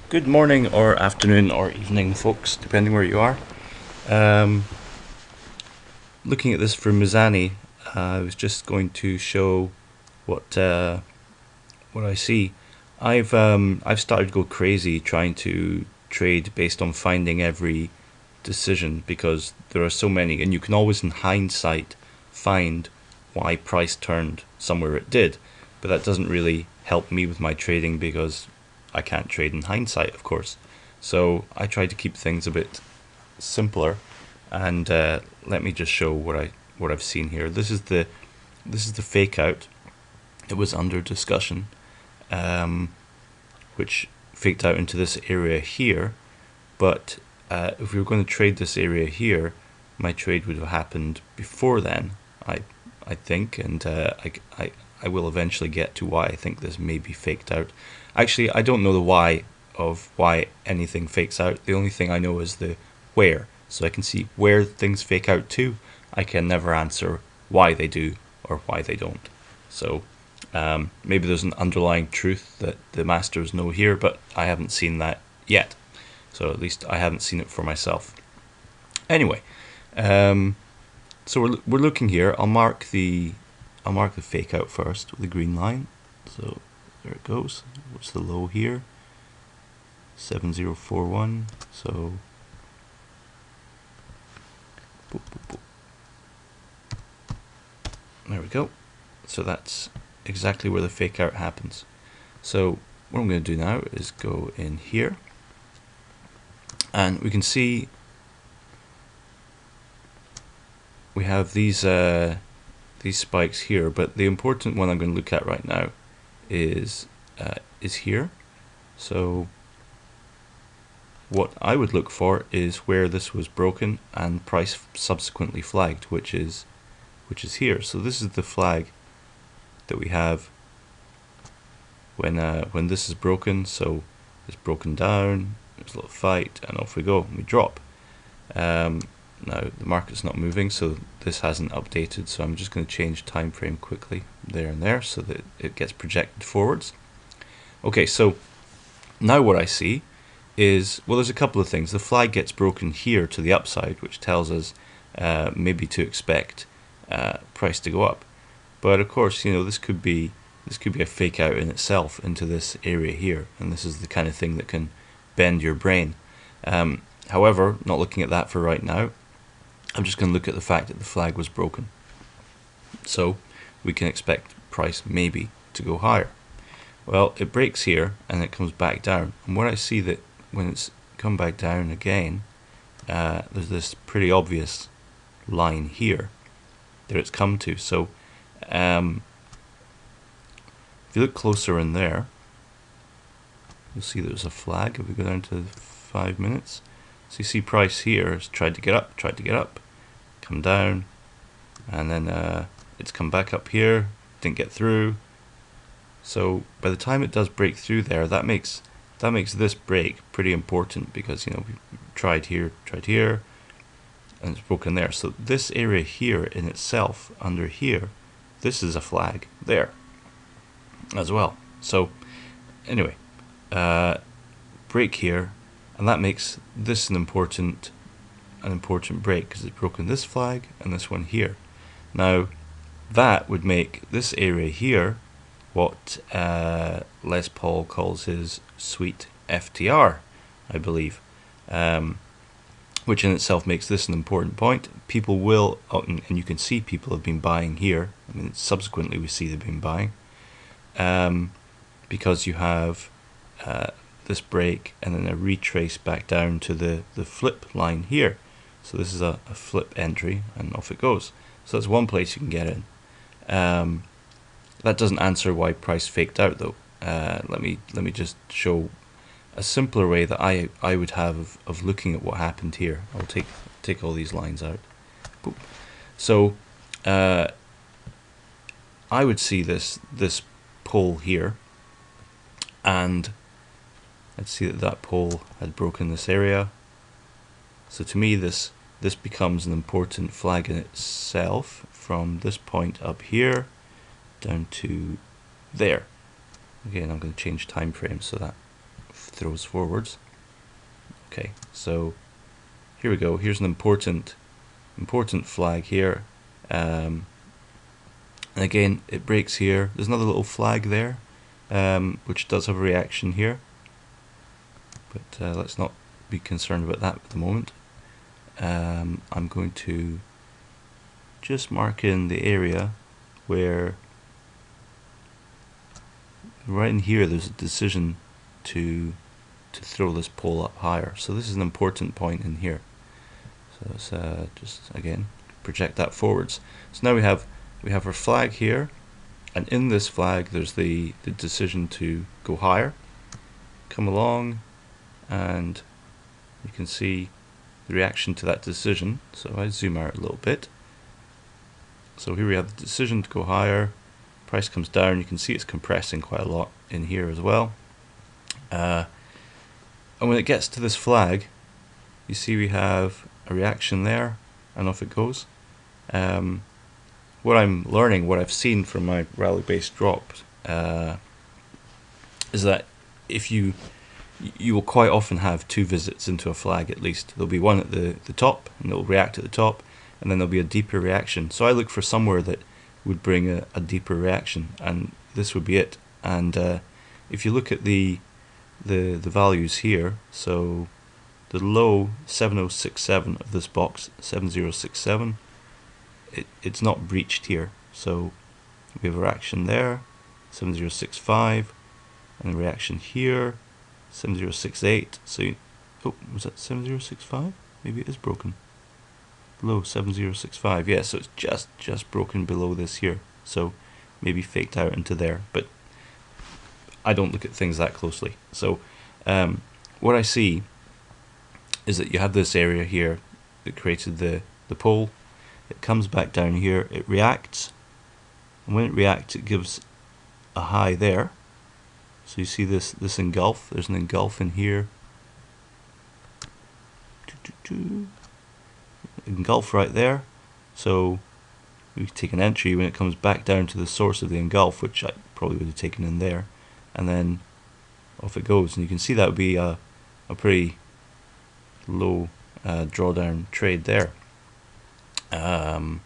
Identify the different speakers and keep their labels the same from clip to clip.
Speaker 1: Good morning or afternoon or evening, folks, depending where you are. Um, Looking at this for Mizani, I was just going to show what I see. I've started to go crazy trying to trade based on finding every decision because there are so many, and you can always, in hindsight, find why price turned somewhere it did, but that doesn't really help me with my trading because I can't trade in hindsight, of course. So I try to keep things a bit simpler, and let me just show what I've seen here. This is the fake out. It was under discussion, which faked out into this area here. But if we were going to trade this area here, my trade would have happened before then, I think, and I will eventually get to why I think this may be faked out. Actually, I don't know the why of why anything fakes out. The only thing I know is the where. So I can see where things fake out to. I can never answer why they do or why they don't. So maybe there's an underlying truth that the masters know here, but I haven't seen that yet. So at least I haven't seen it for myself. Anyway, so we're looking here. I'll mark the fake out first with the green line. So there it goes. What's the low here? 7041. So boop, boop, boop. There we go. So that's exactly where the fake out happens. So what I'm going to do now is go in here, and we can see we have these spikes here, but the important one I'm going to look at right now is here. So what I would look for is where this was broken and price subsequently flagged, which is here. So this is the flag that we have when this is broken. So it's broken down, there's a little fight, and off we go, and we drop. Now the market's not moving, so this hasn't updated, so I'm just going to change time frame quickly there and there so that it gets projected forwards. Okay, so now what I see is, well, there's a couple of things. The flag gets broken here to the upside, which tells us maybe to expect price to go up. But of course, you know, this could be a fake out in itself into this area here, and this is the kind of thing that can bend your brain. However, not looking at that for right now. I'm just going to look at the fact that the flag was broken. So we can expect price maybe to go higher. Well, it breaks here and it comes back down. And what I see that when it's come back down again, there's this pretty obvious line here that it's come to. So if you look closer in there, you'll see there's a flag. If we go down to 5 minutes, so you see price here has tried to get up, come down, and then it's come back up here, didn't get through. So by the time it does break through there, that makes this break pretty important, because, you know, we tried here, and it's broken there. So this area here in itself, under here, this is a flag there as well. So anyway, break here, and that makes this an important break, because it's broken this flag and this one here. Now that would make this area here what Les Paul calls his sweet FTR, I believe, which in itself makes this an important point. People will, and you can see people have been buying here. I mean, subsequently we see they've been buying, because you have this break and then a retrace back down to the flip line here. So this is a flip entry, and off it goes. So that's one place you can get in. That doesn't answer why price faked out, though. Let me just show a simpler way that I would have of looking at what happened here. I'll take all these lines out. Boop. So I would see this pole here, and I'd see that pole had broken this area. So to me, this becomes an important flag in itself, from this point up here down to there. Again, I'm going to change time frame so that throws forwards. Okay, so here we go. Here's an important flag here. And again, it breaks here. There's another little flag there, which does have a reaction here. But let's not be concerned about that at the moment. I'm going to just mark in the area where right in here there's a decision to throw this pole up higher. So this is an important point in here. So let's just again project that forwards. So now we have our flag here, and in this flag there's the decision to go higher. Come along, and you can see the reaction to that decision. So I zoom out a little bit. So here we have the decision to go higher. Price comes down. You can see it's compressing quite a lot in here as well. And when it gets to this flag, you see we have a reaction there, and off it goes. What I'm learning, what I've seen from my rally-based drops, is that if you will quite often have two visits into a flag at least. There'll be one at the top, and it'll react at the top, and then there'll be a deeper reaction. So I look for somewhere that would bring a deeper reaction, and this would be it. And if you look at the values here, so the low 7067 of this box, 7067, it's not breached here. So we have a reaction there, 7065, and a reaction here, 7068. So oh, was that 7065? Maybe it is broken. Low 7065. Yeah, so it's just broken below this here. So maybe faked out into there, but I don't look at things that closely. So what I see is that you have this area here that created the pole. It comes back down here, it reacts, and when it reacts it gives a high there. So you see this engulf, there's an engulf in here. Engulf right there. So we take an entry when it comes back down to the source of the engulf, which I probably would have taken in there, and then off it goes. And you can see that would be a pretty low drawdown trade there. And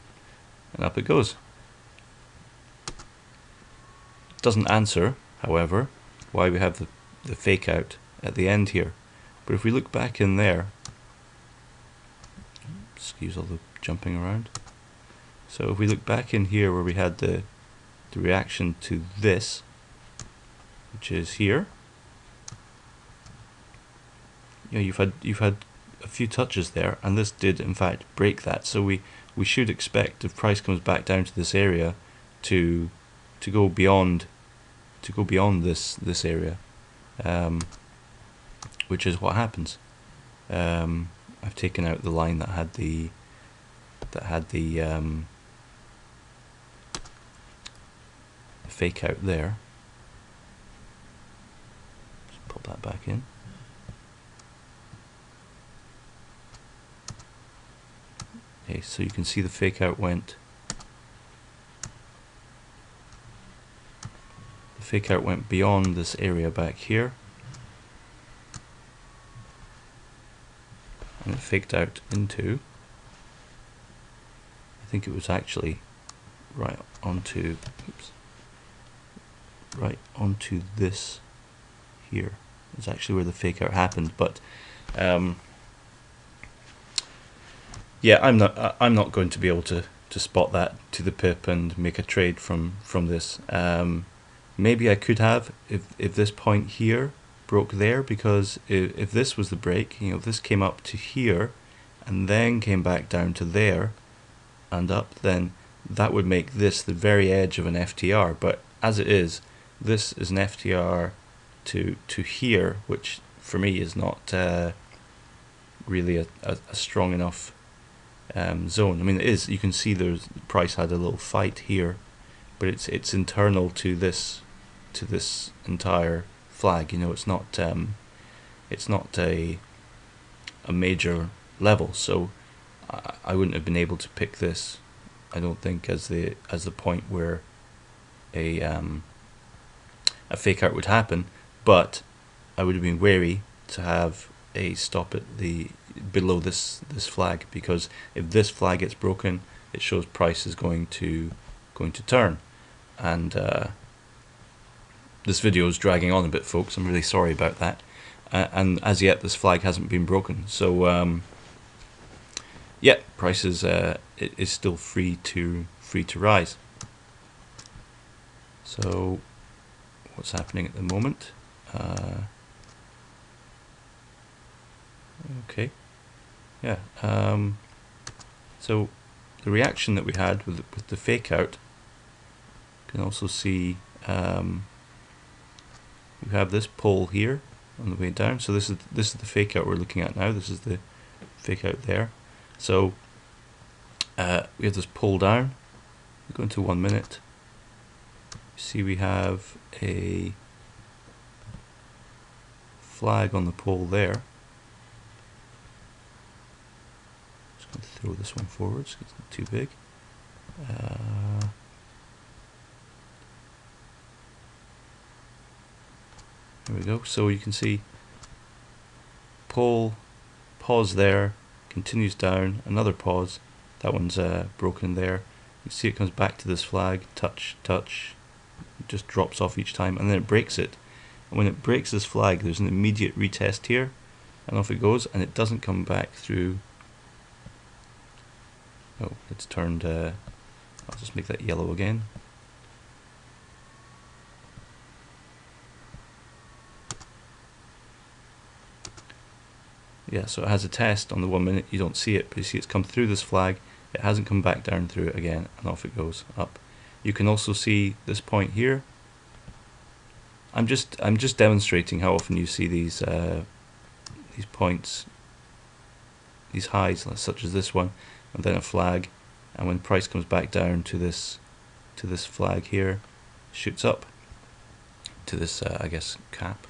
Speaker 1: up it goes. Doesn't answer, however, why we have the fake out at the end here. But if we look back in there, excuse all the jumping around. So if we look back in here where we had the reaction to this, which is here, you know, you've had a few touches there, and this did in fact break that. So we should expect, if price comes back down to this area, to go beyond this area, which is what happens. I've taken out the line that had the fake out there. Just pop that back in. Okay, so you can see the fake out went. The fake out went beyond this area back here, and it faked out into, I think it was actually right onto, oops, right onto this here. It's actually where the fake out happened, but yeah, I'm not going to be able to spot that to the pip and make a trade from this. Maybe I could have if this point here broke there, because if this was the break, you know, if this came up to here and then came back down to there and up, then that would make this the very edge of an FTR. But as it is, this is an FTR to here, which for me is not really a strong enough zone. I mean, it is. You can see the price had a little fight here, but it's internal to this entire flag. You know, it's not a major level. So I wouldn't have been able to pick this, I don't think, as the point where a fake out would happen. But I would have been wary to have a stop at the below this flag, because if this flag gets broken, it shows price is going to turn. And this video is dragging on a bit, folks. I'm really sorry about that. And as yet, this flag hasn't been broken. So yeah, price is still free to rise. So what's happening at the moment? Okay, yeah. So the reaction that we had with the fake out, you can also see we have this pull here on the way down. So this is the fake out we're looking at now. This is the fake out there. So we have this pull down. We go into 1 minute. You see we have a flag on the pole there. Just going to throw this one forwards because it's not too big. There we go. So you can see pole, pause there, continues down, another pause. That one's broken there. You see it comes back to this flag, touch, touch, it just drops off each time, and then it breaks it. And when it breaks this flag, there's an immediate retest here, and off it goes, and it doesn't come back through. Oh, it's turned, I'll just make that yellow again. Yeah, so it has a test on the 1 minute, you don't see it, but you see it's come through this flag, it hasn't come back down through it again, and off it goes up. You can also see this point here. I'm just demonstrating how often you see these points, these highs, such as this one, and then a flag, and when price comes back down to this flag here, shoots up to this I guess cap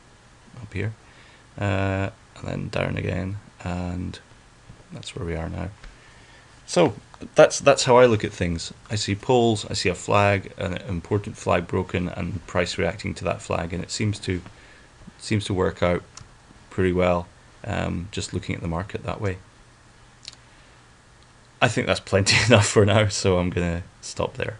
Speaker 1: up here, and then down again, and that's where we are now. So that's how I look at things. I see pulls, I see a flag, an important flag broken, and price reacting to that flag, and it seems to work out pretty well, just looking at the market that way. I think that's plenty enough for now, so I'm gonna stop there.